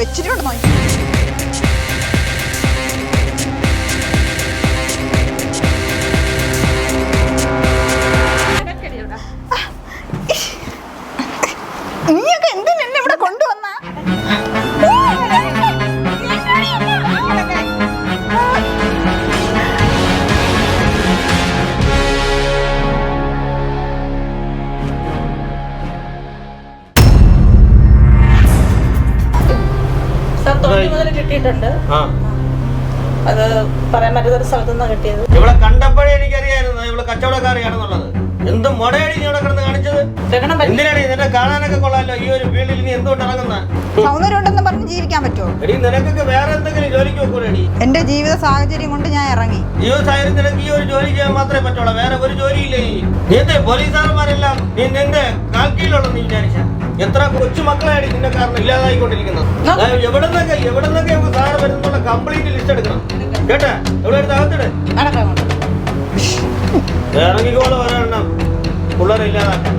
വെച്ചിട്ടുണ്ട് നോക്കി. നീയൊക്കെ എന്തിനാ എന്നെ ഇവിടെ കൊണ്ടുവന്ന? കിട്ടിയിട്ടുണ്ട്. അത് പറയാൻ പറ്റുന്ന സ്ഥലത്തു നിന്നാണ് കിട്ടിയത്. ഇവിടെ കണ്ടപ്പോഴേ എനിക്കറിയായിരുന്നു ഇവിടെ കച്ചവടക്കാരെയാണെന്നുള്ളത്. എന്ത് മുടയടി നീ ഇവിടെ കിടന്ന് കാണിച്ചത്? എന്തിനാണ് നിന്നെ കാണാനൊക്കെ കൊള്ളാലോ? ഈ ഒരു ഫീൽഡിൽ നീ എന്തുകൊണ്ട് ഇറങ്ങുന്ന? സൗന്ദര്യം ഉണ്ടെന്ന് പറഞ്ഞ് ജീവിക്കാൻ പറ്റുമോ? എടി നിനക്കൊക്കെ വേറെ എന്തെങ്കിലും ജോലിക്ക് വെക്കൂടി? എന്റെ ജീവിത സാഹചര്യം കൊണ്ട് ഞാൻ ഇറങ്ങി. ജീവിത സാഹചര്യം നിനക്ക് ഈ ഒരു ജോലി ചെയ്യാൻ മാത്രമേ പറ്റുള്ളൂ, വേറെ ഒരു ജോലിയില്ലേ? നീ പോലീസുകാരന്മാരെല്ലാം നീ നിന്റെ കാൽക്കീഴിലുള്ളൂ നീ വിചാരിച്ച. എത്ര കൊച്ചു മക്കളാണ് നിന്റെ കാരണം ഇല്ലാതായിക്കൊണ്ടിരിക്കുന്നത്. എവിടെന്നൊക്കെ സാധനം വരുന്നുള്ള കംപ്ലീറ്റ് ലിസ്റ്റ് എടുക്കണം കേട്ടാ. എവിടെ എടുത്ത് അകത്തിട്. ഇറങ്ങിക്കോളെ ഒരെണ്ണം പിള്ളേരെ ഇല്ലാതാക്കാൻ.